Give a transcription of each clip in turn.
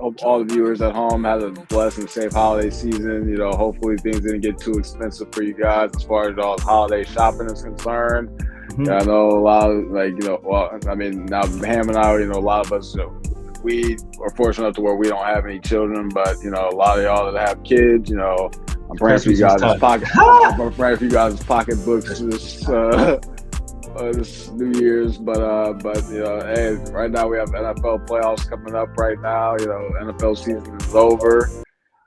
hope all the viewers at home had a blessed and safe holiday season. Hopefully things didn't get too expensive for you guys as far as all holiday shopping is concerned. Mhm. Yeah, I know a lot of well, I mean, now Ham and I, a lot of us, we are fortunate enough to where we don't have any children, but a lot of y'all that have kids, I'm praying for you Christmas was guys' tough. pocket. I'm praying for you guys' pocketbooks this New Year's, but hey, right now we have NFL playoffs coming up. Right now, NFL season is over.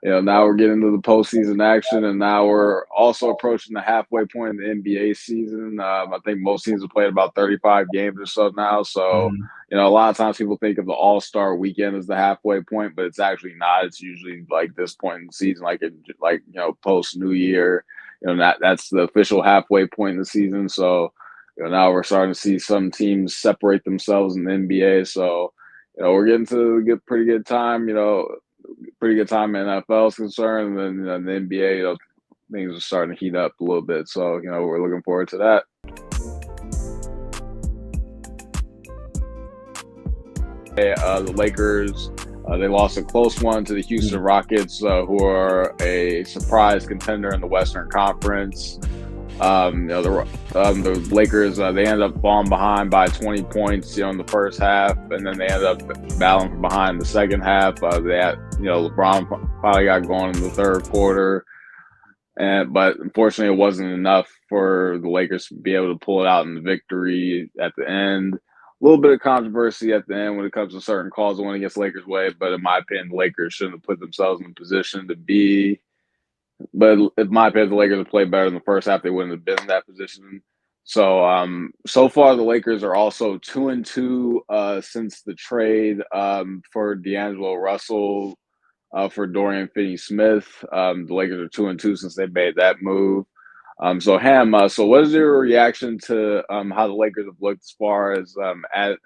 Now we're getting into the postseason action, and now we're also approaching the halfway point in the NBA season. I think most teams have played about 35 games or so now. So, Mhm. a lot of times people think of the All-Star weekend as the halfway point, but it's actually not. It's usually like this point in the season, post New Year. That's the official halfway point in the season. So, now we're starting to see some teams separate themselves in the NBA. So, we're getting to a pretty good time. Pretty good time in NFL is concerned, and then the NBA, things are starting to heat up a little bit. So, we're looking forward to that. The Lakers, they lost a close one to the Houston Rockets, who are a surprise contender in the Western Conference. The Lakers, they ended up falling behind by 20 points, in the first half, and then they ended up battling from behind the second half. They had, LeBron finally got going in the third quarter, but unfortunately, it wasn't enough for the Lakers to be able to pull it out in the victory at the end. A little bit of controversy at the end when it comes to certain calls that went against Lakers' way, but in my opinion, the Lakers shouldn't have put themselves in a position to be. But in my opinion, the Lakers have played better in the first half. They wouldn't have been in that position. So far the Lakers are also 2-2 since the trade for D'Angelo Russell for Dorian Finney-Smith. The Lakers are 2-2 since they made that move. So Ham, so what is your reaction to how the Lakers have looked as far as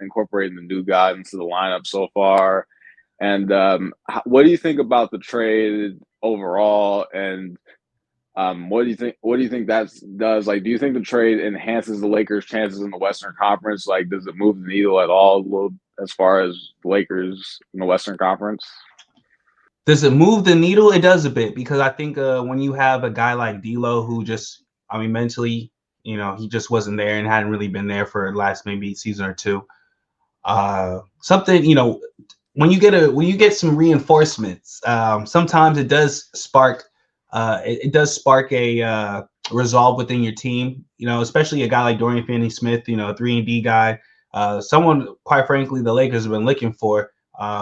incorporating the new guy into the lineup so far? And what do you think about the trade overall? And what do you think? What do you think that does? Like, do you think the trade enhances the Lakers' chances in the Western Conference? Like, does it move the needle at all as far as the Lakers in the Western Conference? Does it move the needle? It does a bit, because I think when you have a guy like D'Lo who just, I mean, mentally, he just wasn't there and hadn't really been there for the last maybe season or two. Something, when you get some reinforcements, sometimes it does spark a resolve within your team. Especially a guy like Dorian Finney-Smith, a 3-and-D guy, someone quite frankly the Lakers have been looking for.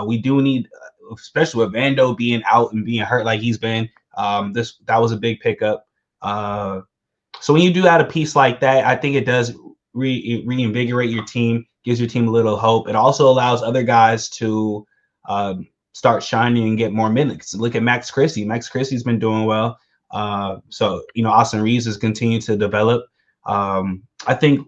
We do need, especially with Vando being out and being hurt like he's been. That was a big pickup. So when you do add a piece like that, I think it does reinvigorate your team, gives your team a little hope. It also allows other guys to start shining and get more minutes. Look at Max Christie. Max Christie's been doing well. So Austin Reeves has continued to develop. I think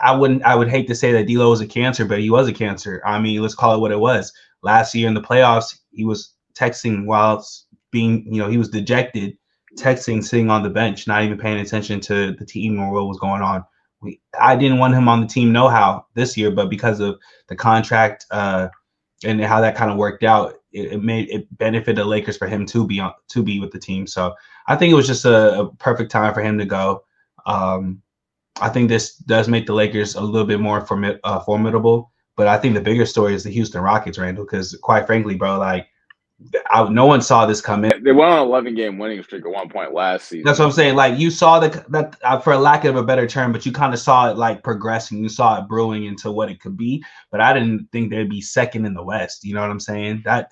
I would hate to say that D'Lo was a cancer, but he was a cancer. I mean, let's call it what it was. Last year in the playoffs, he was texting while being, he was dejected, texting, sitting on the bench, not even paying attention to the team or what was going on. I didn't want him on the team know-how this year, but because of the contract and how that kind of worked out, it benefited the Lakers for him to be with the team. So I think it was just a perfect time for him to go. I think this does make the Lakers a little bit more formidable, but I think the bigger story is the Houston Rockets, Randall, because quite frankly, bro, like no one saw this coming. They went on an 11-game winning streak at one point last season. That's what I'm saying. Like, you saw that for lack of a better term, but you kind of saw it like progressing. You saw it brewing into what it could be. But I didn't think they'd be second in the West. You know what I'm saying? I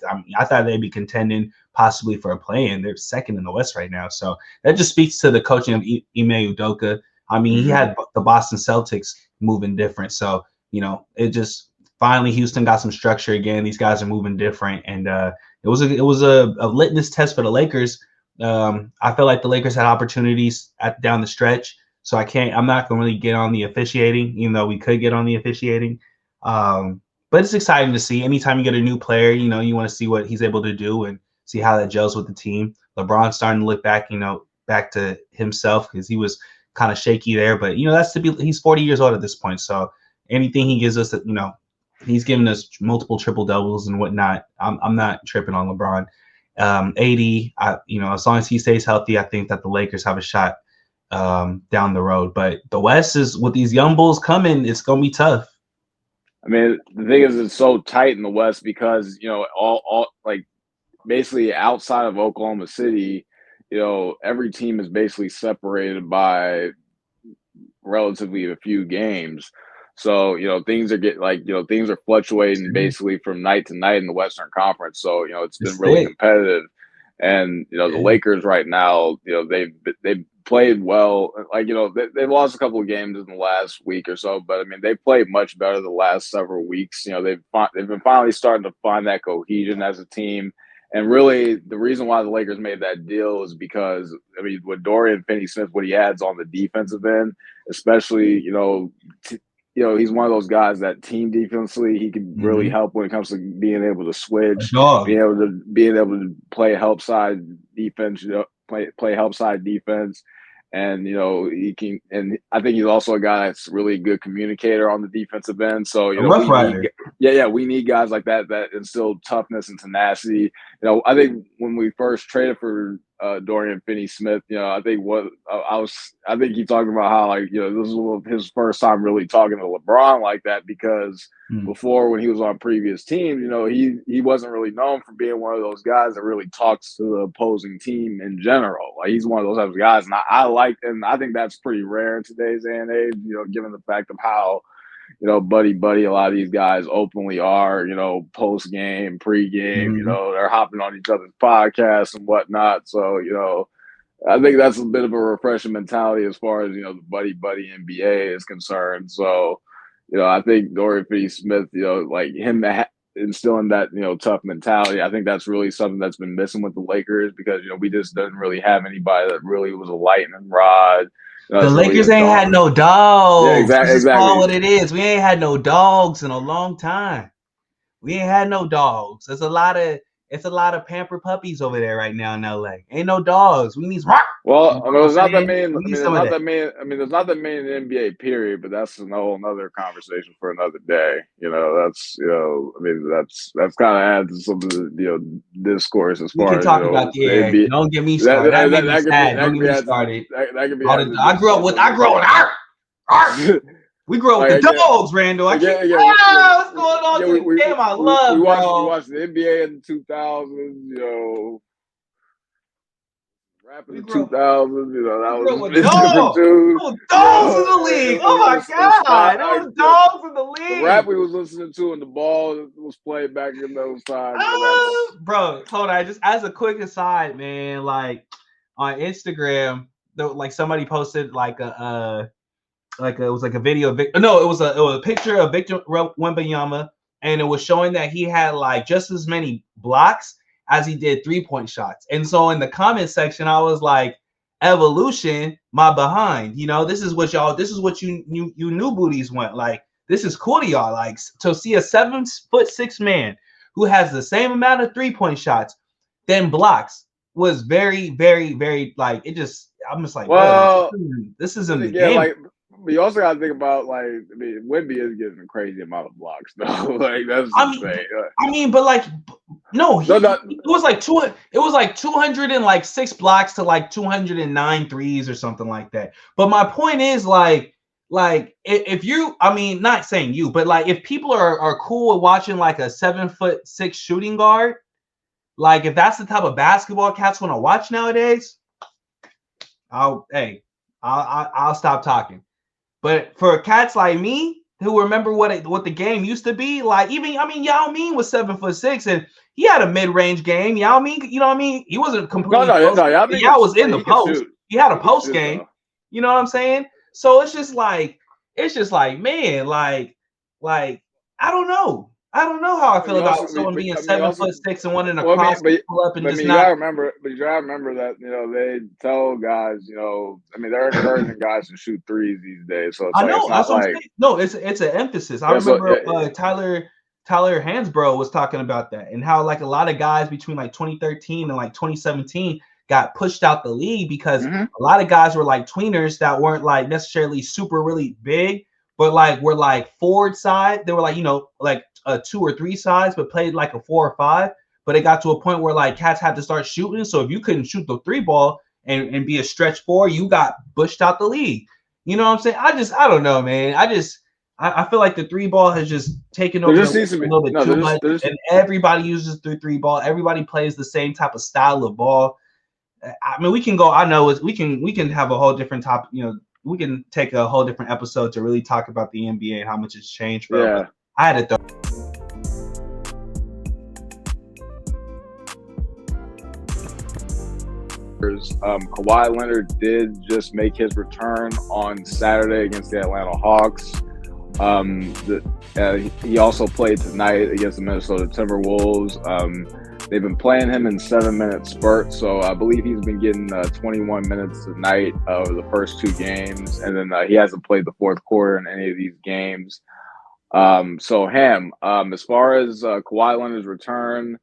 thought they'd be contending possibly for a play-in. They're second in the West right now. So that just speaks to the coaching of Ime Udoka. I mean, he had the Boston Celtics moving different. So, it just finally Houston got some structure again. These guys are moving different, and it was a litmus test for the Lakers. I felt like the Lakers had opportunities down the stretch, so I'm not going to really get on the officiating, even though we could get on the officiating. But it's exciting to see. Anytime you get a new player, you want to see what he's able to do and see how that gels with the team. LeBron's starting to look back, back to himself, because he was kind of shaky there. But he's 40 years old at this point, so anything he gives us, He's given us multiple triple doubles and whatnot. I'm not tripping on LeBron. 80, as long as he stays healthy, I think that the Lakers have a shot down the road. But the West is, with these young bulls coming, it's gonna be tough. I mean, the thing is, it's so tight in the West because all like basically outside of Oklahoma City, every team is basically separated by relatively a few games. So, things things are fluctuating basically from night to night in the Western Conference. So, it's been really competitive. And, the Lakers right now, they've played well. Like, they lost a couple of games in the last week or so, but I mean, they played much better the last several weeks. They've been finally starting to find that cohesion as a team. And really, the reason why the Lakers made that deal is because, I mean, with Dorian Finney-Smith, what he adds on the defensive end, especially, he's one of those guys that team defensively, he can really help when it comes to being able to switch, being able to play help side defense, play help side defense. And, he can, and I think he's also a guy that's really a good communicator on the defensive end. So, we need guys like that instill toughness and tenacity. I think when we first traded for Dorian Finney-Smith, I think he talked about how, like, this was his first time really talking to LeBron like that, because before, when he was on previous teams, he wasn't really known for being one of those guys that really talks to the opposing team in general. Like, he's one of those types of guys, and I think that's pretty rare in today's day and age, given the fact of how, buddy, a lot of these guys openly are, post game, pre game, they're hopping on each other's podcasts and whatnot. So, I think that's a bit of a refreshing mentality as far as, the buddy NBA is concerned. So, I think Dorian Finney-Smith, like him instilling that, tough mentality, I think that's really something that's been missing with the Lakers, because, we just didn't really have anybody that really was a lightning rod. The Lakers ain't had no dogs. Yeah, exactly. This is all what it is. We ain't had no dogs in a long time. We ain't had no dogs. It's a lot of pampered puppies over there right now in LA. Ain't no dogs. We need some. Well, there's not that many. There's not that many in the NBA, period. But that's a whole another conversation for another day. That's that's kind of adds to some of the discourse as far as. We can talk about the NBA. Don't get me started. That made me sad. Don't get me started. That could be. I grew up with. We grew up with the dogs, Randall. What's going on to the game? I love, we watched the NBA in the 2000s, rapping the 2000s, that was dogs in the league. Oh my God, there was dogs in the league. The rap we was listening to and the ball was played back in those times. Bro, hold on. Just as a quick aside, man, like on Instagram, like somebody posted like it was like a video of it was a picture of Victor Wembanyama, and it was showing that he had like just as many blocks as he did 3-point shots. And so in the comment section, I was like, evolution, my behind. This is what you new booties want. Like, this is cool to y'all. Like, to see a 7'6" man who has the same amount of 3-point shots than blocks was very, very, very, like, I'm just like, well, this isn't the game. Like, but you also got to think about, like, I mean, Wemby is getting a crazy amount of blocks, though. Like, that's insane. But like, no, it was like 206 blocks to like 209 threes or something like that. But my point is, like if you, I mean, not saying you, but like if people are cool with watching like a 7'6" shooting guard, like if that's the type of basketball cats want to watch nowadays, I'll stop talking. But for cats like me who remember what the game used to be, like, Yao Ming was 7'6" and he had a mid-range game. Yao Ming, you know what I mean? He wasn't completely. Yao was in the post. He had a post game. You know what I'm saying? So it's just like, man, like I don't know. I don't know how I feel about someone being 7'6" and wanting to cross people up and just not. You gotta remember that they tell guys, they're encouraging guys to shoot threes these days. So it's an emphasis. I remember Tyler Hansbrough was talking about that, and how like a lot of guys between like 2013 and like 2017 got pushed out the league because a lot of guys were like tweeners that weren't like necessarily super really big, but like were like forward side. They were like, like 2 or 3 sides, but played like a 4 or 5. But it got to a point where like cats had to start shooting. So if you couldn't shoot the 3 ball and be a stretch 4, you got pushed out the league. You know what I'm saying? I don't know, man. I feel like the 3 ball has just taken over There the just league needs to a be little bit too much, there's and everybody uses the 3 ball. Everybody plays the same type of style of ball. I mean, we can go. I know we can have a whole different topic. We can take a whole different episode to really talk about the NBA and how much it's changed, bro. yeah. But I had to throw. Kawhi Leonard did just make his return on Saturday against the Atlanta Hawks. He also played tonight against the Minnesota Timberwolves. They've been playing him in 7-minute spurts, so I believe he's been getting 21 minutes tonight over the first 2 games, and then he hasn't played the fourth quarter in any of these games. So Ham, as far as Kawhi Leonard's return,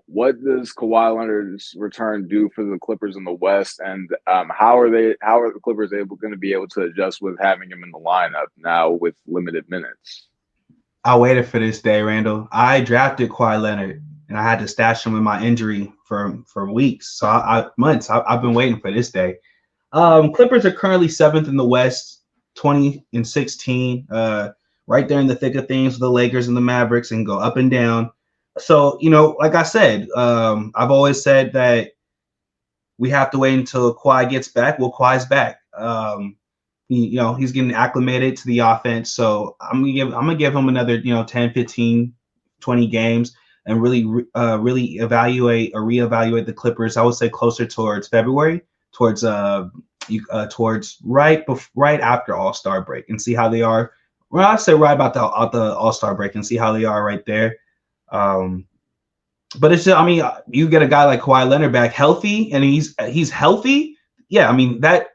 what does Kawhi Leonard's return do for the Clippers in the West, and how are the Clippers going to be able to adjust with having him in the lineup now with limited minutes? I waited for this day, Randall. I drafted Kawhi Leonard, and I had to stash him with my injury for weeks, so months. I've been waiting for this day. Clippers are currently 7th in the West, 20-16, right there in the thick of things with the Lakers and the Mavericks, and go up and down. So, like I said, I've always said that we have to wait until Kawhi gets back. Well, Kawhi's back. He's getting acclimated to the offense. So I'm gonna give him another, 10, 15, 20 games and really reevaluate the Clippers. I would say closer towards February, towards right after All-Star break, and see how they are. Well, I say right about the All-Star break and see how they are right there. But it's just, I mean, you get a guy like Kawhi Leonard back healthy, and he's healthy. Yeah, I mean that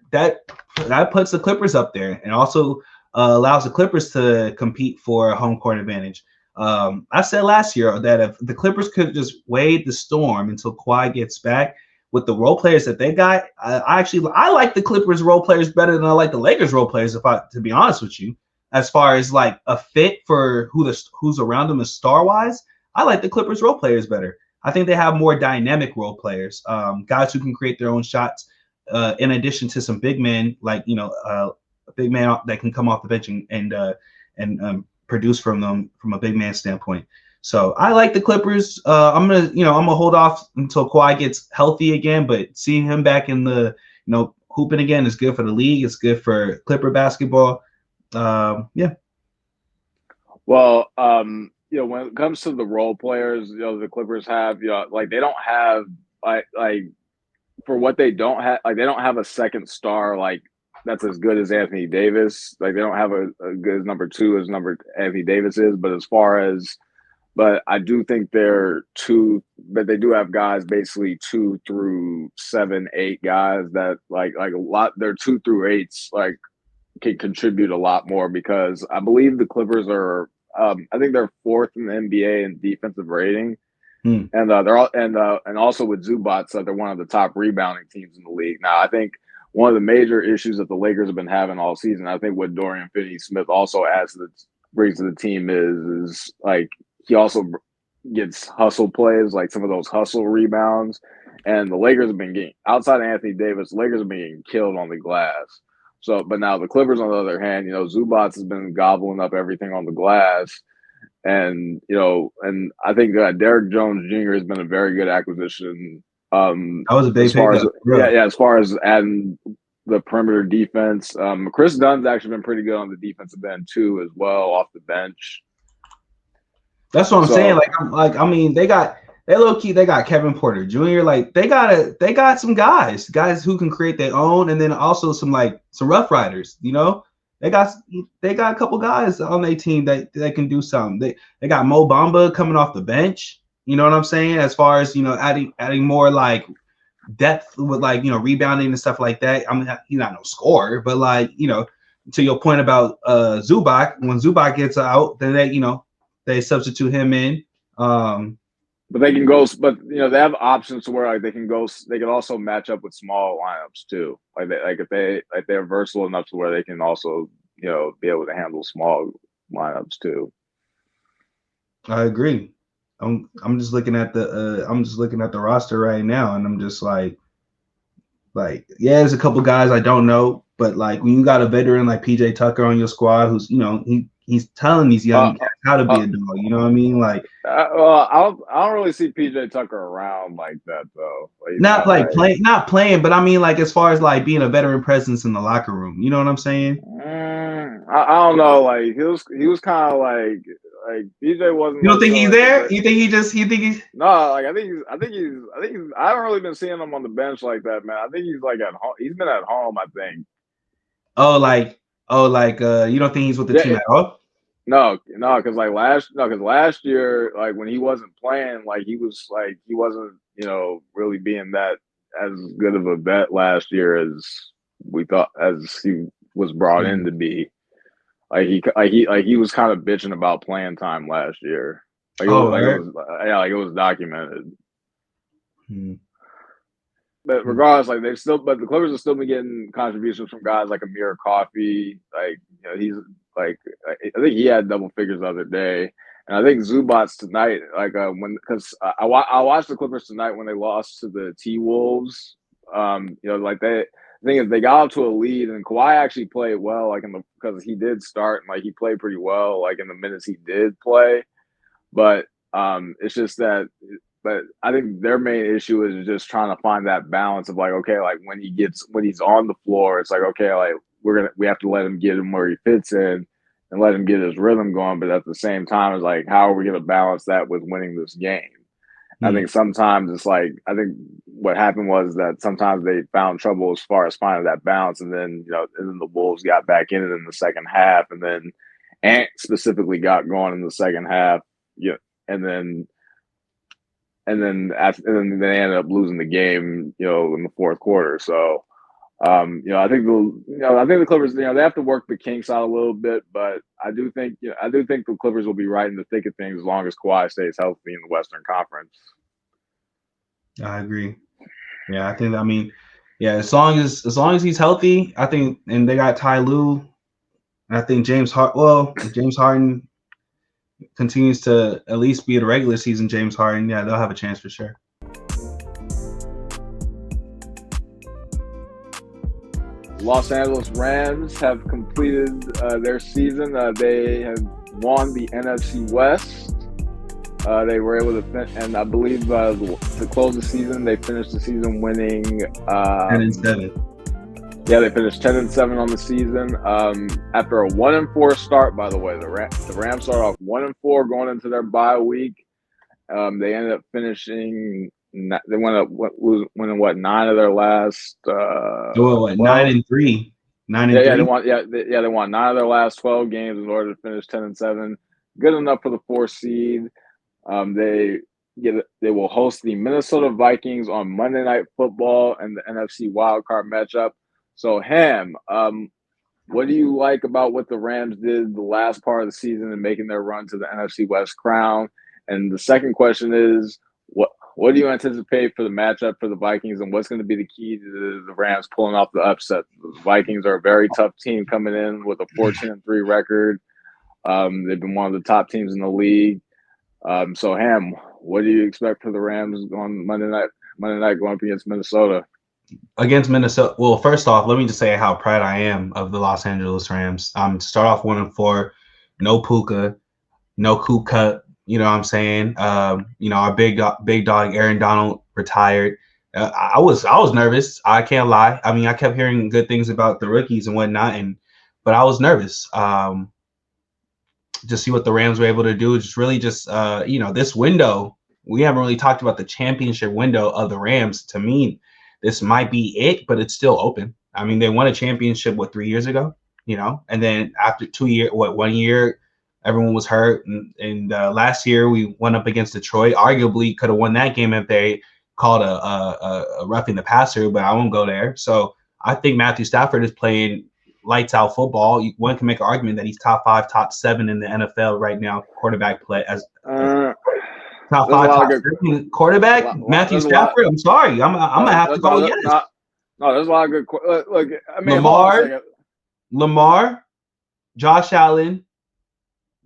puts the Clippers up there, and also allows the Clippers to compete for a home court advantage. I said last year that if the Clippers could just wade the storm until Kawhi gets back with the role players that they got, I like the Clippers role players better than I like the Lakers role players, to be honest with you. As far as like a fit for who's around them as star wise, I like the Clippers role players better. I think they have more dynamic role players, guys who can create their own shots, in addition to some big men, like a big man that can come off the bench and produce from them from a big man standpoint. So I like the Clippers. I'm gonna hold off until Kawhi gets healthy again, but seeing him back in the hooping again is good for the league. It's good for Clipper basketball. Yeah. Well, when it comes to the role players, the Clippers have, like they don't have like for what they don't have, like they don't have a second star like that's as good as Anthony Davis. Like they don't have a good number 2 as Anthony Davis is. But I do think but they do have guys basically 2 through 7, 8 guys that like a lot. They're 2 through 8s like can contribute a lot more, because I believe the Clippers are. I think they're 4th in the NBA in defensive rating, and they're all and also with Zubac, they're one of the top rebounding teams in the league. Now, I think one of the major issues that the Lakers have been having all season, I think what Dorian Finney-Smith also brings to the team is like he also gets hustle plays, like some of those hustle rebounds, and the Lakers have been getting outside of Anthony Davis. The Lakers have been getting killed on the glass. So, but now the Clippers, on the other hand, Zubac has been gobbling up everything on the glass, and and I think that Derrick Jones Jr. has been a very good acquisition. That was a big pickup. As far as adding the perimeter defense, Chris Dunn's actually been pretty good on the defensive end too, as well, off the bench. That's what I'm saying. I mean, they got Kevin Porter Jr. Like they got some guys who can create their own, and then also some Rough Riders. They got a couple guys on their team that can do something. They got Mo Bamba coming off the bench. You know what I'm saying? As far as adding more like depth with rebounding and stuff like that. I mean, he's not no scorer, but to your point about Zubac, when Zubac gets out, then they substitute him in. But they can go. But they have options to where they can go. They can also match up with small lineups too. If they're versatile enough to where they can also be able to handle small lineups too. I agree. I'm just looking at the roster right now, and I'm just like yeah, there's a couple guys I don't know, but like when you got a veteran like PJ Tucker on your squad, who's he's telling these young cats how to be a dog. You know what I mean? Like, well, I don't really see PJ Tucker around like that though. Like, not like playing, but I mean like as far as like being a veteran presence in the locker room. You know what I'm saying? I don't know. Like he was kind of like PJ wasn't. You don't think he's like there? You think he's no? Like I think he's. I haven't really been seeing him on the bench like that, man. I think he's like at home. He's been at home, I think. You don't think he's with the team at all? No, because last year, like when he wasn't playing, like he wasn't, really being that as good of a vet last year as we thought, as he was brought in to be. He was kind of bitching about playing time last year. It was documented. But regardless, but the Clippers have still been getting contributions from guys like Amir Coffey. He's like, I think he had double figures the other day, and I think Zubats tonight, because I watched the Clippers tonight when they lost to the T-Wolves. The thing is, they got off to a lead, and Kawhi actually played well, because he did start, and he played pretty well, in the minutes he did play. But it's just that. But I think their main issue is just trying to find that balance of when he's on the floor, it's we have to let him get him where he fits in and let him get his rhythm going. But at the same time, it's how are we going to balance that with winning this game? I think sometimes it's I think what happened was that sometimes they found trouble as far as finding that balance, and then the Wolves got back in it in the second half, and then Ant specifically got going in the second half, and then they ended up losing the game, in the fourth quarter. So, I think the Clippers, they have to work the kinks out a little bit, but I do think the Clippers will be right in the thick of things as long as Kawhi stays healthy in the Western Conference. I agree. Yeah, as long as he's healthy, I think, and they got Ty Lue, I think James Harden continues to at least be the regular season James Harden, they'll have a chance for sure. Los Angeles Rams have completed their season. They have won the NFC West. They were able to and I believe to close the season, they finished the season winning 10-7. Yeah, they finished 10-7 on the season. After a 1-4 start, by the way, the Rams started off 1-4 going into their bye week. They ended up finishing. They winning 9 of their last. 9-3. 9-3. They won 9 of their last 12 games in order to finish 10-7. Good enough for the 4th seed. They will host the Minnesota Vikings on Monday Night Football and the NFC wildcard matchup. So, Ham, what do you like about what the Rams did the last part of the season and making their run to the NFC West crown? And the second question is, what do you anticipate for the matchup for the Vikings, and what's going to be the key to the Rams pulling off the upset? The Vikings are a very tough team coming in with a 14-3 record. They've been one of the top teams in the league. So, Ham, what do you expect for the Rams on Monday night going up against Minnesota? Against Minnesota, well, first off, let me just say how proud I am of the Los Angeles Rams. Start off 1-4, no Puka, no Kuka. You know what I'm saying? Our big dog Aaron Donald retired. I was nervous. I can't lie. I mean, I kept hearing good things about the rookies and whatnot, but I was nervous. To see what the Rams were able to do. Just really this window. We haven't really talked about the championship window of the Rams. To me, this might be it, but it's still open. I mean, they won a championship 3 years ago, and then after 2 years, 1 year, everyone was hurt. And last year we went up against Detroit. Arguably could have won that game if they called a roughing the passer, but I won't go there. So I think Matthew Stafford is playing lights out football. One can make an argument that he's top 5, top 7 in the NFL right now, quarterback play as top 5, top 7 quarterback. Matthew Stafford. I'm sorry, I'm gonna have to go yes. No, there's a lot of good. Look, I mean, Lamar. Josh Allen,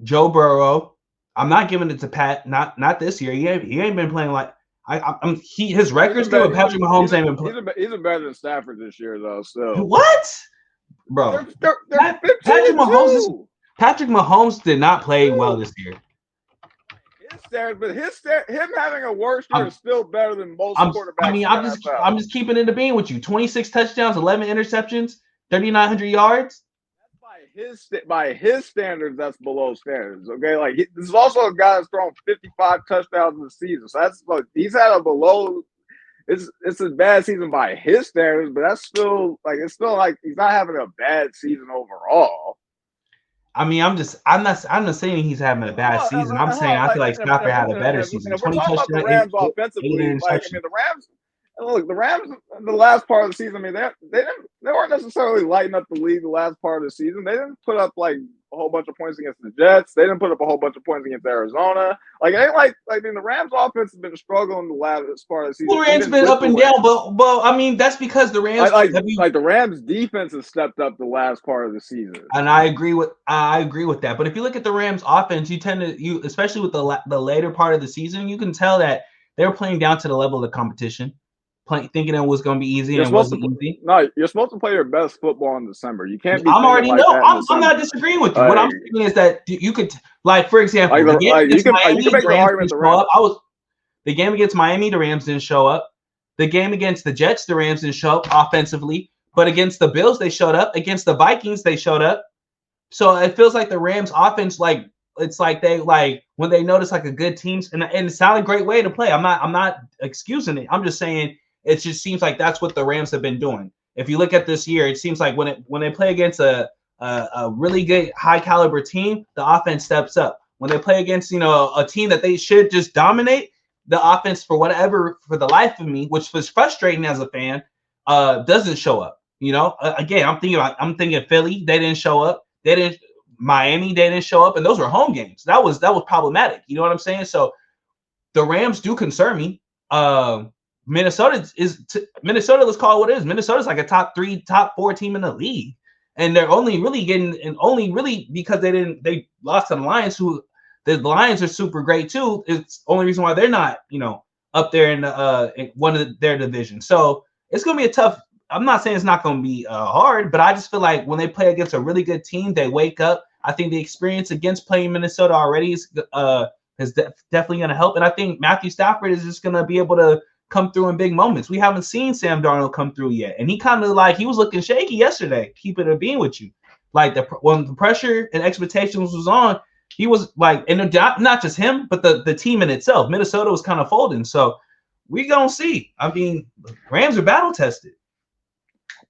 Joe Burrow. I'm not giving it to Pat. Not this year. He ain't been playing like his record's good, but Patrick Mahomes ain't been playing. He's a better than Stafford this year though. Still, What, bro? They're 15-2. Patrick Mahomes did not play well this year. Him having a worse year is still better than most quarterbacks. I'm just keeping it a bean with you. 26 touchdowns, 11 interceptions, 3,900 yards. By his standards, that's below standards. Okay, like this is also a guy that's thrown 55 touchdowns in the season. So that's like he's had a below. It's a bad season by his standards, but that's still like it's still like he's not having a bad season overall. I mean, I'm not saying he's having a bad season. I'm saying I feel like Stafford had a better season. If we're talking about the Rams offensively, like I mean, the Rams. Look, the Rams in the last part of the season. I mean, they weren't necessarily lighting up the league the last part of the season. They didn't put up like a whole bunch of points against the Jets. They didn't put up a whole bunch of points against Arizona. Like it ain't like I mean, the Rams offense has been struggling the last part of the season. The Rams been up and down, but I mean that's because the Rams like the Rams defense has stepped up the last part of the season. And I agree with that. But if you look at the Rams offense, you especially with the later part of the season, you can tell that they're playing down to the level of the competition. Thinking it was going to be easy and it wasn't easy. No, you're supposed to play your best football in December. You can't be. I'm not disagreeing with you. What I'm saying is that you could, like, for example, the game against Miami, the game against Miami, the Rams didn't show up. The game against the Jets, the Rams didn't show up offensively. But against the Bills, they showed up. Against the Vikings, they showed up. So it feels like the Rams offense, like it's like they like when they notice like a good team, and it's not a great way to play. I'm not excusing it. I'm just saying. It just seems like that's what the Rams have been doing. If you look at this year, it seems like when they play against a really good high caliber team, the offense steps up. When they play against a team that they should just dominate, the offense for the life of me, which was frustrating as a fan, doesn't show up. Again, I'm thinking Philly, they didn't show up. Miami, they didn't show up, and those were home games. That was problematic. You know what I'm saying? So the Rams do concern me. Minnesota, let's call it what it is. Minnesota's like a top 3, top 4 team in the league. And they're only really because they lost to the Lions, who the Lions are super great too. It's the only reason why they're not, up there in one of their divisions. So it's gonna be a tough. I'm not saying it's not gonna be hard, but I just feel like when they play against a really good team, they wake up. I think the experience against playing Minnesota already is definitely gonna help. And I think Matthew Stafford is just gonna be able to come through in big moments. We haven't seen Sam Darnold come through yet. And he kind of he was looking shaky yesterday, keeping it a bean with you. Like when the pressure and expectations was on, he was like, and not just him, but the team in itself. Minnesota was kind of folding. So we gonna see. I mean, Rams are battle tested.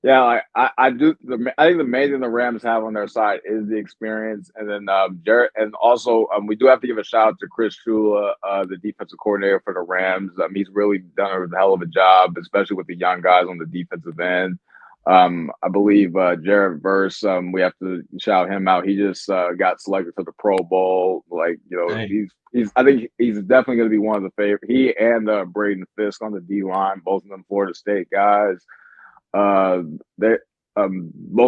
Yeah, I do. I think the main thing the Rams have on their side is the experience, and then Jared, and also we do have to give a shout out to Chris Shula, the defensive coordinator for the Rams. He's really done a hell of a job, especially with the young guys on the defensive end. I believe Jared Verse, we have to shout him out. He just got selected for the Pro Bowl. Like he's I think he's definitely going to be one of the favorite. He and Braden Fisk on the D line, both of them Florida State guys. Both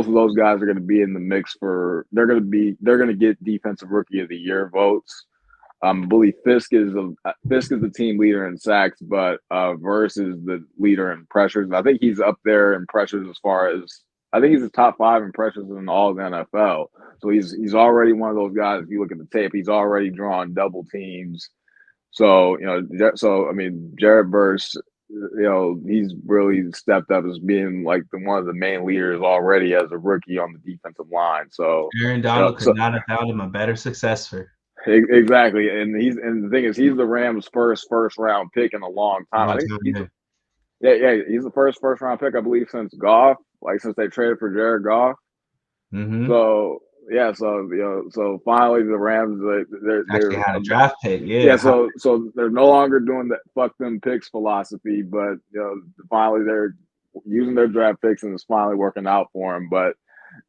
of those guys are going to be in the mix for. They're going to get Defensive Rookie of the Year votes. I believe Fisk is the team leader in sacks, but Verse is the leader in pressures. I think he's up there in pressures as far as I think he's the top 5 in pressures in all of the NFL. So he's already one of those guys. If you look at the tape, he's already drawn double teams. So I mean, Jared Verse. He's really stepped up as being like one of the main leaders already as a rookie on the defensive line. So Aaron Donald could not have found him a better successor. Exactly, and the thing is, he's the Rams' first round pick in a long time. I think he's the first round pick, I believe, since Goff, since they traded for Jared Goff. Mm-hmm. So yeah, so finally the Rams they had a draft pick. So they're no longer doing that fuck them picks philosophy, but finally they're using their draft picks and it's finally working out for them. But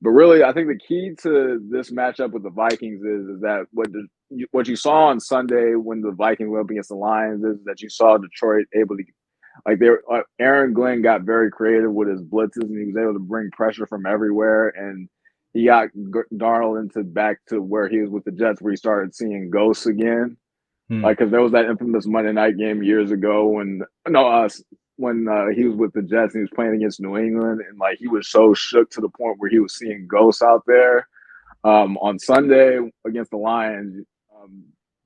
really, I think the key to this matchup with the Vikings is that what you saw on Sunday when the Vikings went up against the Lions is that you saw Detroit able to Aaron Glenn got very creative with his blitzes and he was able to bring pressure from everywhere and he got Darnold into back to where he was with the Jets, where he started seeing ghosts again. Hmm. Like, because there was that infamous Monday night game years ago when he was with the Jets and he was playing against New England, and like he was so shook to the point where he was seeing ghosts out there. On Sunday against the Lions,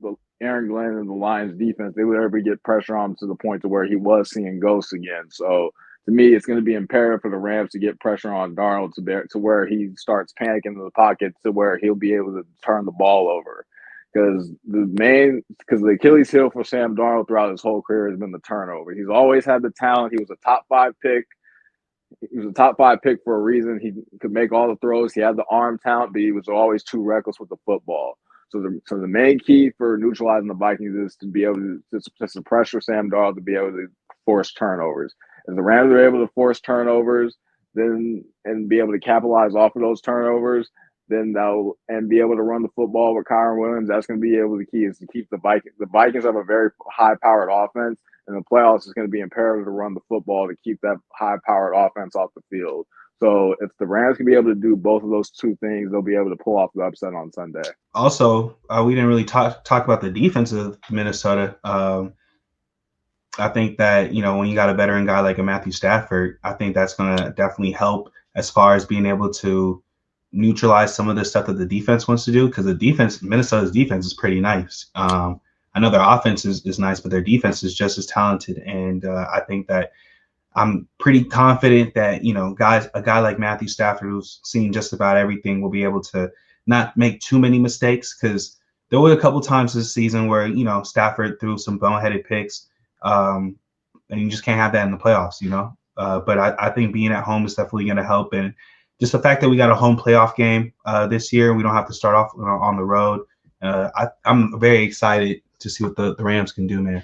the Aaron Glenn and the Lions defense, they would ever get pressure on him to the point to where he was seeing ghosts again. So to me, it's going to be imperative for the Rams to get pressure on Darnold to where he starts panicking in the pocket to where he'll be able to turn the ball over. Because the Achilles heel for Sam Darnold throughout his whole career has been the turnover. He's always had the talent. He was a top 5 pick. He was a top 5 pick for a reason. He could make all the throws. He had the arm talent, but he was always too reckless with the football. So the main key for neutralizing the Vikings is to be able to pressure Sam Darnold to be able to force turnovers. If the Rams are able to force turnovers, then and be able to capitalize off of those turnovers, then they'll and be able to run the football with Kyron Williams. That's going to be able to key is to keep the Vikings. The Vikings have a very high-powered offense. In the playoffs, it's going to be imperative to run the football to keep that high-powered offense off the field. So if the Rams can be able to do both of those two things, they'll be able to pull off the upset on Sunday. Also, we didn't really talk about the defense of Minnesota. I think that, when you got a veteran guy like a Matthew Stafford, I think that's going to definitely help as far as being able to neutralize some of the stuff that the defense wants to do, because Minnesota's defense is pretty nice. I know their offense is nice, but their defense is just as talented. And I think that I'm pretty confident that, a guy like Matthew Stafford, who's seen just about everything, will be able to not make too many mistakes, because there were a couple times this season where, Stafford threw some boneheaded picks, and you just can't have that in the playoffs, But I think being at home is definitely going to help. And just the fact that we got a home playoff game this year, we don't have to start off on the road. I'm very excited to see what the Rams can do, man.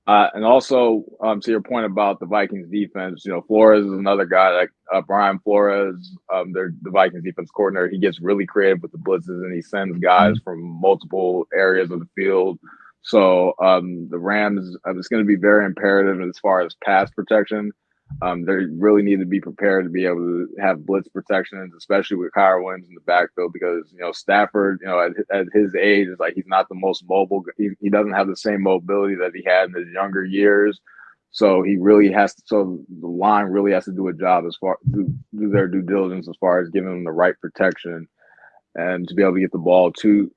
And also, to your point about the Vikings defense, Flores is another guy like Brian Flores, the Vikings defense coordinator. He gets really creative with the blitzes and he sends guys from multiple areas of the field. So the Rams, it's going to be very imperative as far as pass protection. They really need to be prepared to be able to have blitz protections, especially with Kyron Williams in the backfield, because Stafford, at his age, is like he's not the most mobile. He doesn't have the same mobility that he had in his younger years. So he really has to. So the line really has to do a job as far do their due diligence as far as giving them the right protection and to be able to get the ball to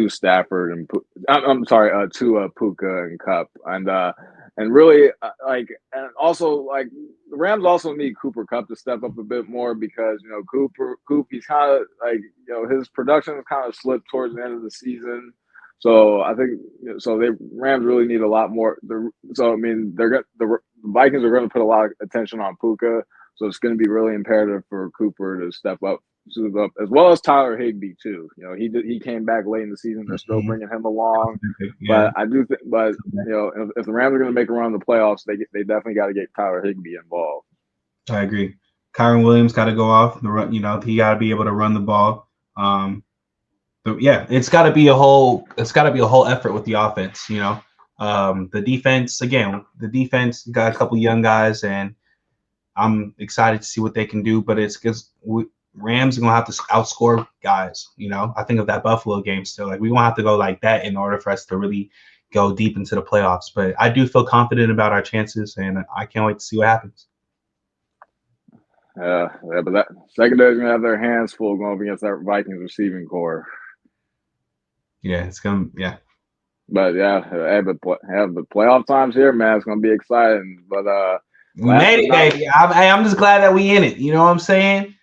Stafford and I'm sorry, to Puka and Cup and really and also like the Rams also need Cooper Cup to step up a bit more because Coop he's kind of like his production has kind of slipped towards the end of the season. So I think the Rams really need a lot more. So I mean the Vikings are going to put a lot of attention on Puka. So it's going to be really imperative for Cooper to step up as well as Tyler Higbee too. He came back late in the season. They're still bringing him along, Yeah. but I do think. But if the Rams are going to make a run in the playoffs, they definitely got to get Tyler Higbee involved. I agree. Kyron Williams got to go off the run. He got to be able to run the ball. But yeah, it's got to be a whole effort with the offense. The defense got a couple young guys, and I'm excited to see what they can do. But it's because Rams are gonna have to outscore guys. I think of that Buffalo game still. Like we won't have to go like that in order for us to really go deep into the playoffs. But I do feel confident about our chances, and I can't wait to see what happens. Yeah, but that secondary's gonna have their hands full going up against that Vikings receiving core. Yeah, it's gonna. Yeah. But yeah, the playoff times here, man. It's gonna be exciting. But we made it, baby. I'm just glad that we in it. You know what I'm saying?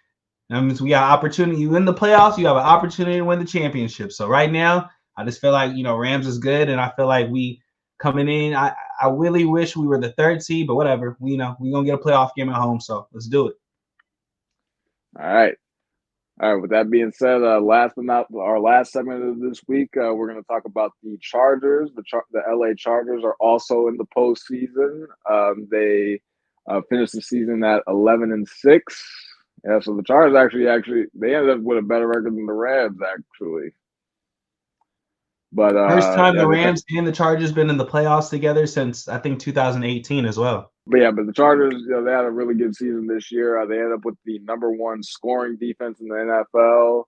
That means we got opportunity. You win the playoffs, you have an opportunity to win the championship. So right now, I just feel like Rams is good, and I feel like we coming in. I really wish we were the 3rd seed, but whatever. We gonna get a playoff game at home, so let's do it. All right. With that being said, last but not our last segment of this week, we're going to talk about the Chargers. The LA Chargers are also in the postseason. They finished the season at 11-6. Yeah, so the Chargers actually they ended up with a better record than the Rams actually. But first time the Rams and the Chargers been in the playoffs together since I think 2018 as well. But the Chargers, they had a really good season this year. They ended up with the #1 scoring defense in the NFL.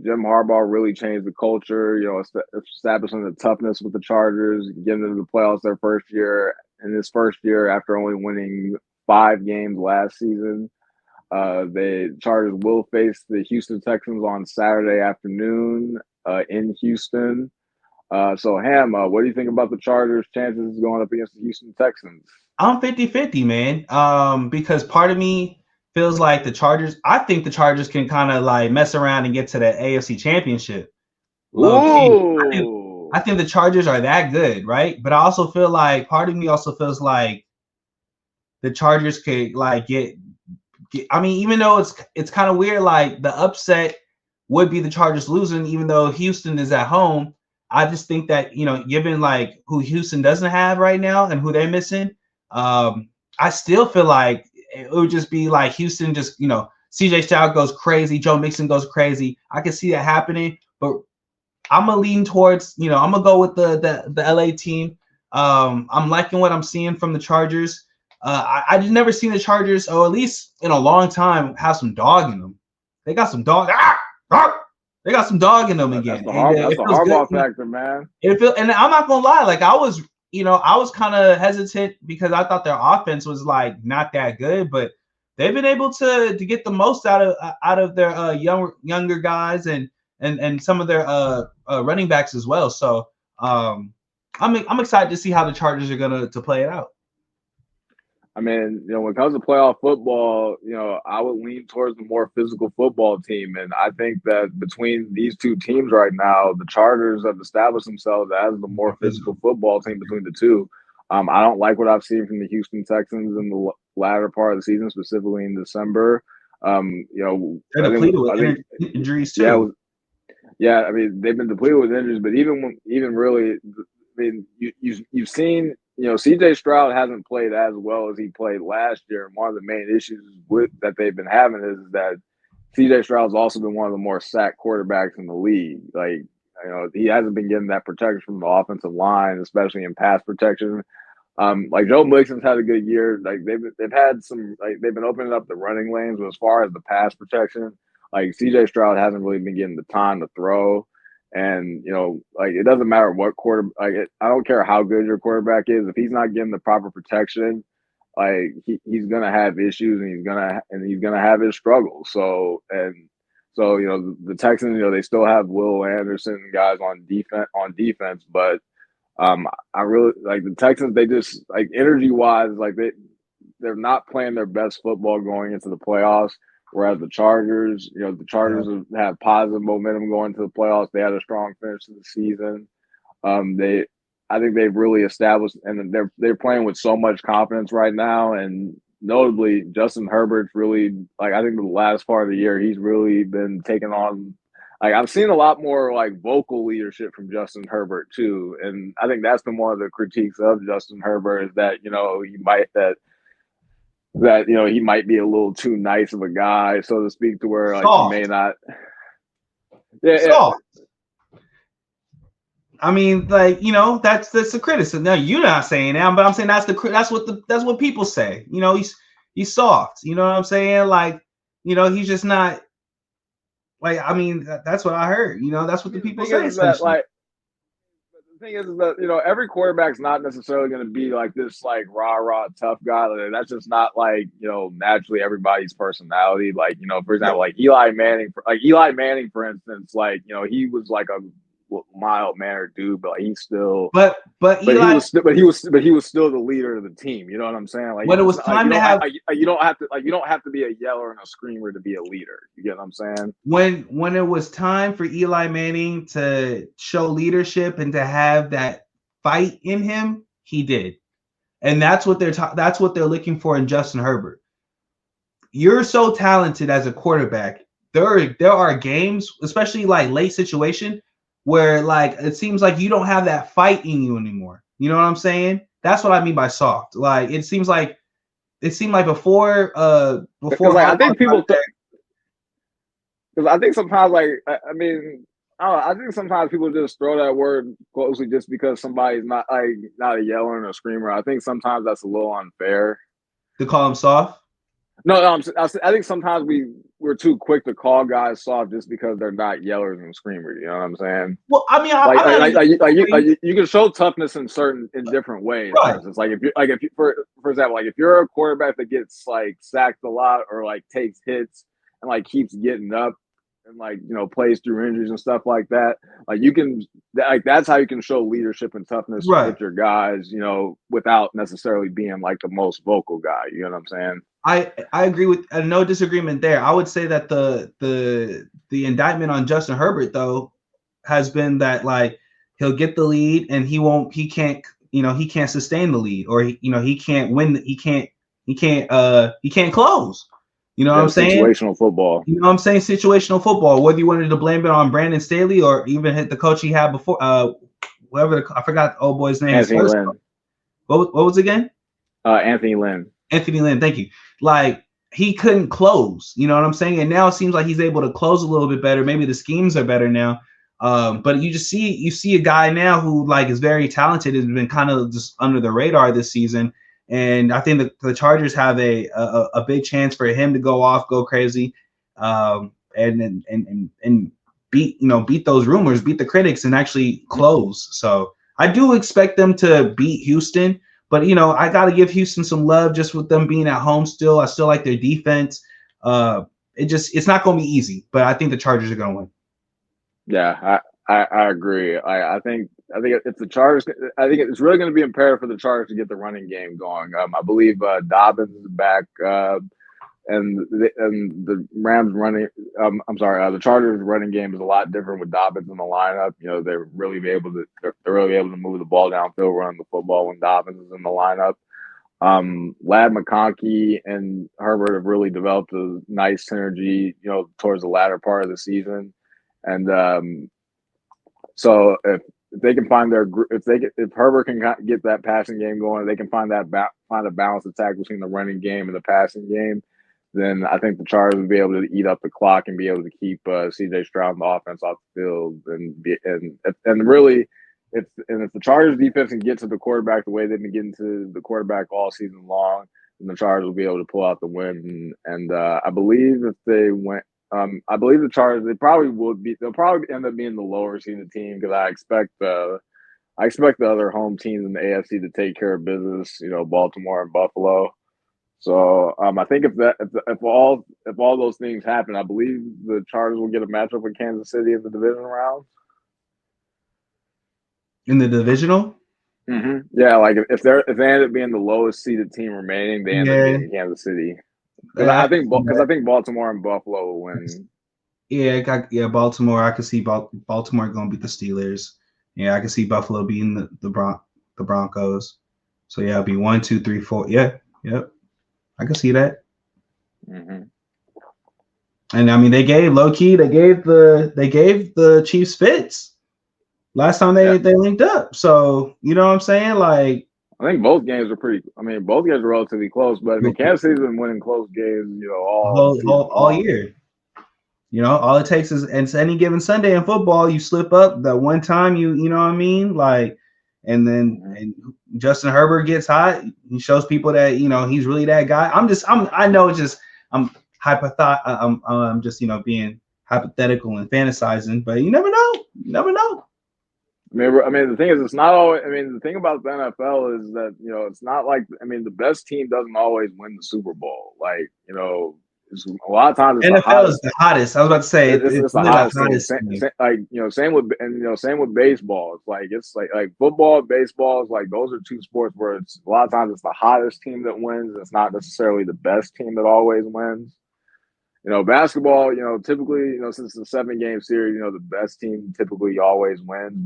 Jim Harbaugh really changed the culture, establishing the toughness with the Chargers, getting into the playoffs their first year. In his first year, after only winning 5 games last season, the Chargers will face the Houston Texans on Saturday afternoon in Houston. So, Ham, what do you think about the Chargers' chances going up against the Houston Texans? I'm 50-50, man. Because part of me feels like I think the Chargers can kind of like mess around and get to the AFC Championship. Low key. I think the Chargers are that good, right? But I also feel like part of me also feels like the Chargers could like get I mean, even though it's kind of weird, like the upset would be the Chargers losing, even though Houston is at home. I just think that, given like who Houston doesn't have right now and who they're missing, I still feel like it would just be like Houston just, CJ Stroud goes crazy, Joe Mixon goes crazy. I can see that happening, but I'm gonna lean towards, I'm gonna go with the LA team. I'm liking what I'm seeing from the Chargers. I just never seen the Chargers, or at least in a long time, have some dog in them. They got some dog. They got some dog in them again. That's the Harbaugh factor, man. And I'm not gonna lie, like I was kind of hesitant because I thought their offense was like not that good, but they've been able to get the most out of their younger guys and some of their running backs as well. So I'm excited to see how the Chargers are gonna play it out. I mean, when it comes to playoff football, I would lean towards the more physical football team. And I think that between these two teams right now, the Chargers have established themselves as the more physical football team between the two. I don't like what I've seen from the Houston Texans in the latter part of the season, specifically in December. They're depleted with injuries too. Yeah, I mean, they've been depleted with injuries, but even really, I mean, you've seen. CJ Stroud hasn't played as well as he played last year. And one of the main issues that they've been having is that CJ Stroud's also been one of the more sacked quarterbacks in the league. Like, he hasn't been getting that protection from the offensive line, especially in pass protection. Like Joe Mixon's had a good year. Like they've had some, like they've been opening up the running lanes, but as far as the pass protection, like CJ Stroud hasn't really been getting the time to throw. And like it doesn't matter what I don't care how good your quarterback is, if he's not getting the proper protection, like he's gonna have issues and he's gonna have his struggles. So the Texans, they still have Will Anderson and guys on defense, but I really like the Texans. They just like energy wise, like they're not playing their best football going into the playoffs. Whereas the Chargers, have positive momentum going to the playoffs. They had a strong finish to the season. I think they've really established, and they're playing with so much confidence right now. And notably, Justin Herbert's really like I think the last part of the year he's really been taking on. Like I've seen a lot more like vocal leadership from Justin Herbert too, and I think that's been one of the critiques of Justin Herbert is that he might be a little too nice of a guy, so to speak, to where like he may not. Yeah. I mean, like that's the criticism. No, you're not saying that, but I'm saying that's what people say. He's soft. You know what I'm saying? Like, he's just not. Like, I mean, that's what I heard. That's what the people say. The thing is that every quarterback's not necessarily going to be like this like rah tough guy. That's just not like naturally everybody's personality. Like for example, like Eli Manning, for instance, like he was like a mild mannered dude, but like, he's still. But he was still the leader of the team. You know what I'm saying? Like when it was time to have, you don't have to be a yeller and a screamer to be a leader. You get what I'm saying? When it was time for Eli Manning to show leadership and to have that fight in him, he did, and that's what they're looking for in Justin Herbert. You're so talented as a quarterback. There are games, especially like late situation, where like it seems like you don't have that fight in you anymore. You know what I'm saying? That's what I mean by soft. Like it seemed like before like, I think people because I think sometimes like I mean I think sometimes people just throw that word closely just because somebody's not a yeller and a screamer. I think sometimes that's a little unfair. To call him soft? No, I think sometimes we're too quick to call guys soft just because they're not yellers and screamers. You know what I'm saying? Well, I mean, Like, I'm not like, even like, you, like, you, like you can show toughness in different ways. For right. instance, like if you for example, like if you're a quarterback that gets like sacked a lot or like takes hits and like keeps getting up and like plays through injuries and stuff like that, like you can that's how you can show leadership and toughness Right. with your guys, without necessarily being like the most vocal guy. You know what I'm saying? I agree with no disagreement there. I would say that the indictment on Justin Herbert though has been that like he'll get the lead and he can't sustain the lead, or he can't win, he can't close. You know what Yeah, I'm saying? situational football. You know what I'm saying? Situational football. Whether you wanted to blame it on Brandon Staley or even hit the coach he had before, whoever I forgot the old boy's name. Anthony Lynn. What was it again? Anthony Lynn. Anthony Lynn, thank you. Like he couldn't close, you know what I'm saying? And now it seems like he's able to close a little bit better. Maybe the schemes are better now. But you see a guy now who like is very talented, has been kind of just under the radar this season. And I think the Chargers have a big chance for him to go off, go crazy, and beat those rumors, beat the critics, and actually close. So I do expect them to beat Houston. But I got to give Houston some love just with them being at home still. I still like their defense. It's not going to be easy, but I think the Chargers are going to win. Yeah, I agree. I think if the Chargers, I think it's really going to be imperative for the Chargers to get the running game going. I believe Dobbins is back, and the Rams running. I'm sorry, the Chargers running game is a lot different with Dobbins in the lineup. They're really able to move the ball downfield, run the football when Dobbins is in the lineup. Lad McConkey and Herbert have really developed a nice synergy, towards the latter part of the season. And so if they can find if Herbert can get that passing game going, they can find a balanced attack between the running game and the passing game, then I think the Chargers will be able to eat up the clock and be able to keep C.J. Stroud and the offense off the field, and really, if the Chargers defense can get to the quarterback the way they've been getting to the quarterback all season long, then the Chargers will be able to pull out the win. And I believe if they went. I believe the Chargers. They'll probably end up being the lower seeded team because I expect the other home teams in the AFC to take care of business. Baltimore and Buffalo. So I think if all those things happen, I believe the Chargers will get a matchup with Kansas City in the division round. In the divisional. Mm-hmm. Yeah, like if they end up being the lowest seeded team remaining, they end up getting Kansas City. Because I think Baltimore and Buffalo will win. Yeah, Baltimore. I could see Baltimore going to beat the Steelers. Yeah, I could see Buffalo beating the Broncos. So yeah, it'll be 1, 2, 3, 4. Yeah, yep. I can see that. Mm-hmm. And I mean, they gave the Chiefs fits last time they linked up. So you know what I'm saying? Like, I think both games were relatively close, but Kansas City's been winning close games, all year. All it takes is, and any given Sunday in football, you slip up that one time, you know what I mean? Like, and then Justin Herbert gets hot. He shows people that, he's really that guy. I'm just being hypothetical and fantasizing, but you never know. You never know. I mean, the thing is, it's not always. I mean, the thing about the NFL is that it's not like. I mean, the best team doesn't always win the Super Bowl. Like, a lot of times it's NFL is the hottest. I was about to say it's the hottest. Same with baseball. It's like football and baseball is like those are two sports where it's a lot of times it's the hottest team that wins. It's not necessarily the best team that always wins. Basketball, typically, since it's a 7-game series, the best team typically always wins.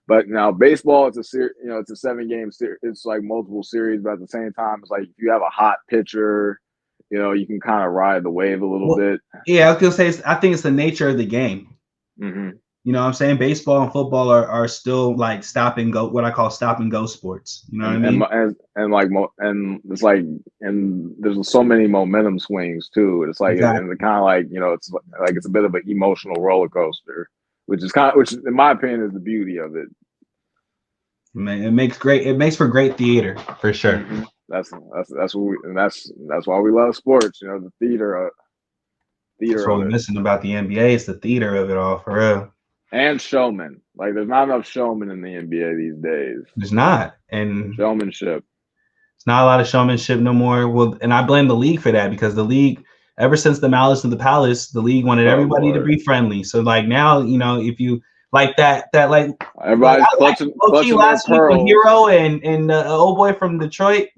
But now baseball, it's a 7-game series. It's like multiple series, but at the same time, it's like if you have a hot pitcher, you can kind of ride the wave a little bit. Yeah, I was gonna say, I think it's the nature of the game. Mm-hmm. You know what I'm saying? Baseball and football are still like stop and go, what I call stop and go sports. You know what I mean? And there's so many momentum swings too. It's like, exactly. and kind of like, it's a bit of an emotional roller coaster. which in my opinion is the beauty of it. Man, it makes for great theater for sure. Mm-hmm. That's why we love sports. The theater. That's what we're missing about the NBA is the theater of it all, for real. And showmen. Like, there's not enough showmen in the NBA these days. There's not. And showmanship. It's not a lot of showmanship no more. Well, and I blame the league for that, because the league, ever since the Malice of the Palace, the league wanted everybody to be friendly. So like now, if you like that like everybody's clutching last week with Hero and old boy from Detroit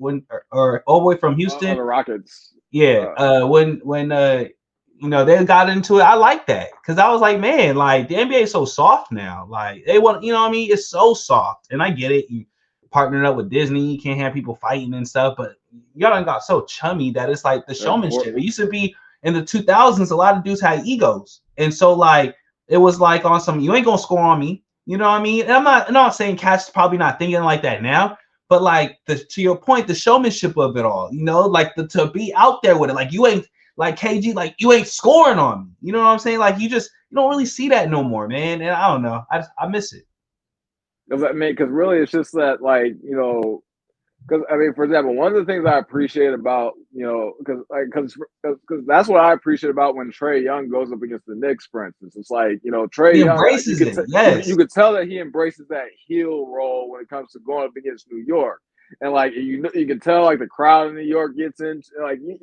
or old boy from Houston, the Rockets. Yeah, when they got into it, I like that, because I was like, man, like the NBA is so soft now. Like they want, it's so soft, and I get it. You partnering up with Disney, you can't have people fighting and stuff, but y'all done got so chummy that it's like the showmanship. It used to be in the 2000s, a lot of dudes had egos, and so like it was like on some, you ain't gonna score on me, you know what I mean? And I'm not saying Cat's probably not thinking like that now, but like to your point, the showmanship of it all, like to be out there with it, like you ain't like KG, like you ain't scoring on me, you know what I'm saying? Like you don't really see that no more, man. And I don't know, I miss it. Because really, it's just that, like, because for example, one of the things I appreciate about, because that's what I appreciate about when Trae Young goes up against the Knicks, for instance. It's like, Trae Young embraces it. Yes, you could tell that he embraces that heel role when it comes to going up against New York, and like you can tell like the crowd in New York gets into, like New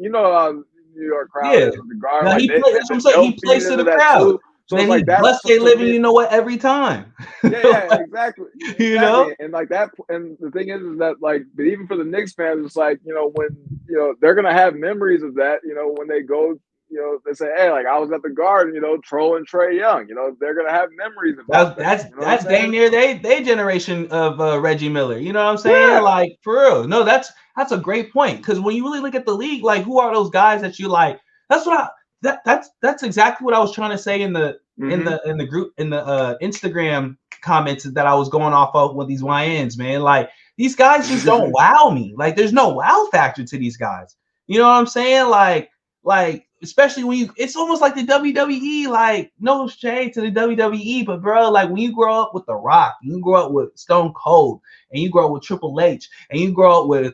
York crowd is with the guard. Like, that's what I'm saying. He plays to the crowd. Too. So it's like that. Blessed they living, every time. Yeah, exactly. And like that. And the thing is that, like, but even for the Knicks fans, it's like, when they're gonna have memories of that. When they go, they say, hey, like I was at the Garden, trolling Trae Young. They're gonna have memories about that. That's dang near they generation of Reggie Miller. You know what I'm saying? Yeah. Like for real. No, that's a great point, because when you really look at the league, like who are those guys that you like? That's what that's exactly what I was trying to say in the in the group, in the Instagram comments that I was going off of with these YNs, man. Like these guys just don't wow me. Like there's no wow factor to these guys. You know what I'm saying? Like especially when it's almost like the WWE. Like no shade to the WWE, but bro, like when you grow up with The Rock, you grow up with Stone Cold, and you grow up with Triple H, and you grow up with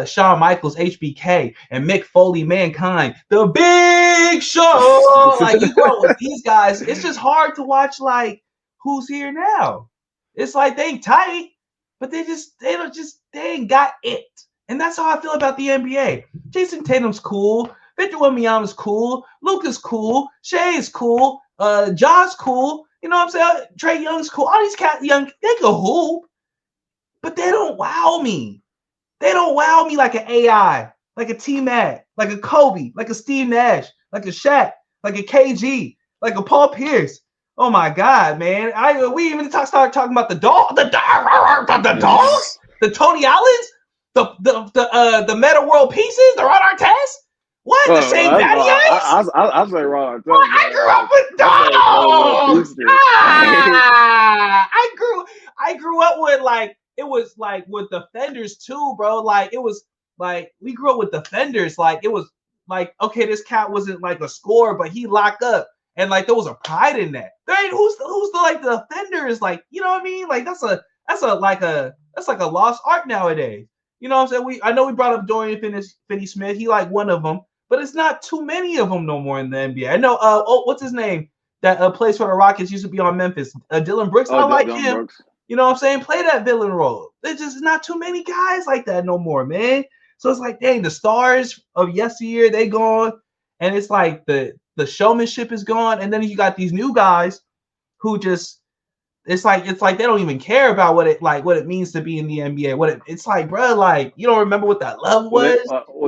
Shawn Michaels, HBK, and Mick Foley, Mankind, The Big Show. Like you grow with these guys, it's just hard to watch like who's here now. It's like they tight, but they ain't got it. And that's how I feel about the NBA. Jason Tatum's cool, Victor Wembanyama's cool, Luka's cool, Shea is cool, Ja's cool. You know what I'm saying? Trae Young's cool. All these cats young, they can hoop, but they don't wow me. They don't wow me like an AI, like a T-Mac, like a Kobe, like a Steve Nash, like a Shaq, like a KG, like a Paul Pierce. Oh my God, man! We even started talking about the dogs, the Tony Allens, the Meta World Pieces, the Ron Artest. What? The Shane Batty Ice? I say Ron Artest. I grew up with dogs. I grew up with like. It was like with defenders too, bro. Like it was like we grew up with defenders. Like it was like, okay, this cat wasn't like a scorer, but he locked up, and like there was a pride in that. There ain't who's the like the defenders, like, you know what I mean? Like that's like a lost art nowadays. You know what I'm saying? I know we brought up Dorian Finney-Smith. He like one of them, but it's not too many of them no more in the NBA. I know. What's his name? That plays for the Rockets, used to be on Memphis. Dylan Brooks. I like him. Brooks. You know what I'm saying? Play that villain role. There's just not too many guys like that no more, man. So it's like, dang, the stars of yesteryear, they gone. And it's like the showmanship is gone. And then you got these new guys who just, it's like they don't even care about what it means to be in the NBA. It's like, bro, like, you don't remember what that love was?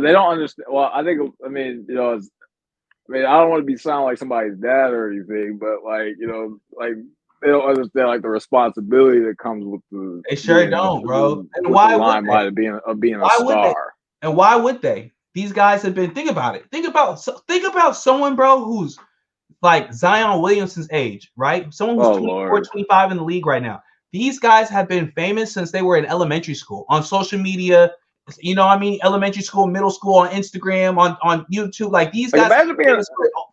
They don't understand. Well, I think, I mean, I don't want to be sound like somebody's dad or anything, but like, like, they don't understand like the responsibility that comes with the. They sure don't, bro. And why would they? Of being a star. And why would they? These guys have been. Think about it. Think about someone, bro, who's like Zion Williamson's age, right? Someone who's 24, 25 in the league right now. These guys have been famous since they were in elementary school, on social media, elementary school, middle school, on Instagram, on YouTube. Like these Like, guys imagine being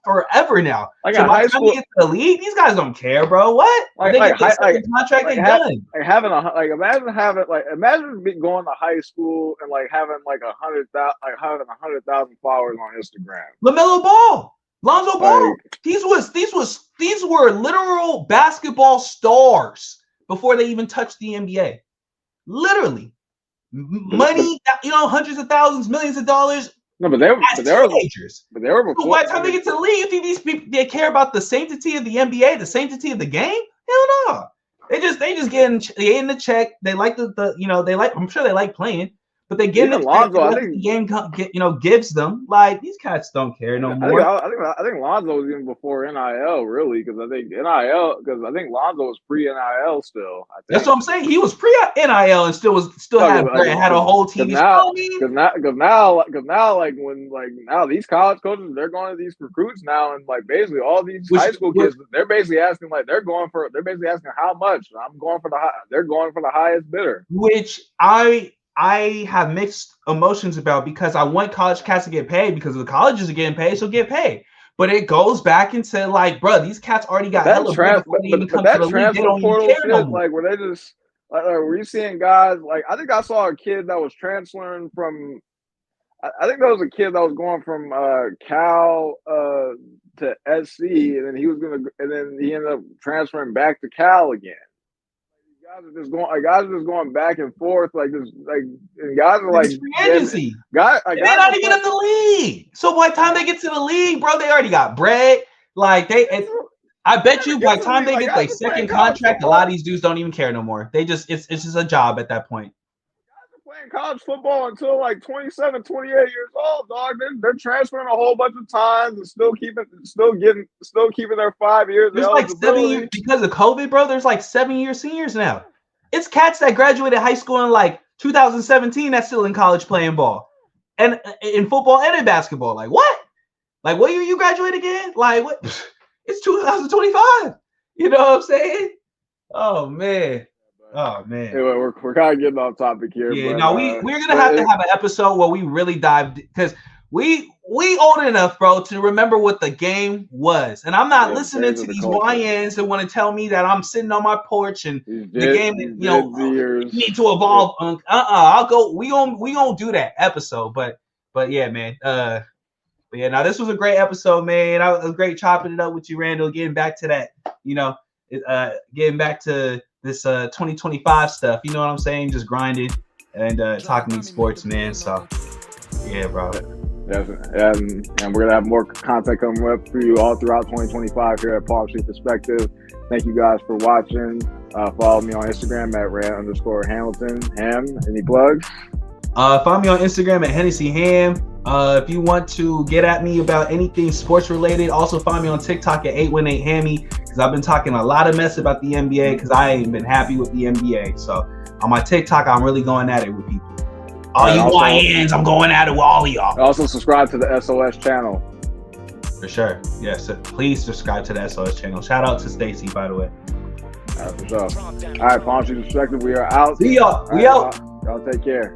forever now. like So a by high the time school, they get to the league, these guys don't care, bro. What? like They like get their high, second contract, they done. like having a like imagine going to high school and like having like 100,000 followers on Instagram. LaMelo Ball, Lonzo Ball. Like, These were literal basketball stars before they even touched the NBA. Literally, money, hundreds of thousands, millions of dollars. No, but they were teenagers. But they were before. So by the time they get to the league, you think these people they care about the sanctity of the NBA, the sanctity of the game? Hell no. They just get in the check. They like I'm sure they like playing, but they get in the Lonzo, check. The game gives them. Like, these cats don't care no more. I think Lonzo was even before NIL, really, because I think Lonzo was pre-NIL still. That's what I'm saying. He was pre-NIL and still had a whole team. Because now, like now these college coaches, they're going to these recruits now, and like basically all these high school kids, they're basically asking they're basically asking how much. They're going for the highest bidder. Which I have mixed emotions about, because I want college cats to get paid because the colleges are getting paid, so get paid. But it goes back into like, bro, these cats already got hella transfer portal shit, no like where they just were you seeing guys like, I think I saw a kid that was transferring from, I think that was a kid that was going from Cal to SC, and then he ended up transferring back to Cal again. Guys are just going back and forth and guys are like free agency. They're not even in the league. So by the time they get to the league, bro, they already got bread. Like I bet you by the time they get their second contract, a lot of these dudes don't even care no more. They just it's just a job at that point. Guys are playing college football until like 27, 28 years old, dog. They're transferring a whole bunch of times and still keeping their 5 years. There's like 7 years because of COVID, bro. There's like 7-year seniors now. It's cats that graduated high school in like 2017 that's still in college playing ball, and in football and in basketball. Like what? Like what year you graduate again? Like what? It's 2025. You know what I'm saying? Oh man. Anyway, we're kind of getting off topic here. Yeah, but, we're gonna have to have an episode where we really dive, because we old enough, bro, to remember what the game was. And I'm not listening to these YNs that want to tell me that I'm sitting on my porch and the game, need to evolve. I'll go. We gonna do that episode. But yeah, man. But yeah, now this was a great episode, man. It was great chopping it up with you, Randall. Getting back to that, getting back to this 2025 stuff. You know what I'm saying? Just grinding and talking sports, man. So yeah, bro. And we're gonna have more content coming up for you all throughout 2025 here at Palm Street Perspective. Thank you guys for watching. Follow me on Instagram at Rand_Hamilton. Ham, any plugs? Follow me on Instagram at Hennessy Ham. If you want to get at me about anything sports related, also find me on TikTok at 818 Hammy, because I've been talking a lot of mess about the NBA because I ain't been happy with the NBA. So on my TikTok, I'm really going at it with people. All you YNs, I'm going at it with all of y'all. Also subscribe to the SOS channel. For sure. Yes, please subscribe to the SOS channel. Shout out to Stacey, by the way. All right, for sure. All right, Palm Street Perspective, we are out. See y'all. We out. Y'all take care.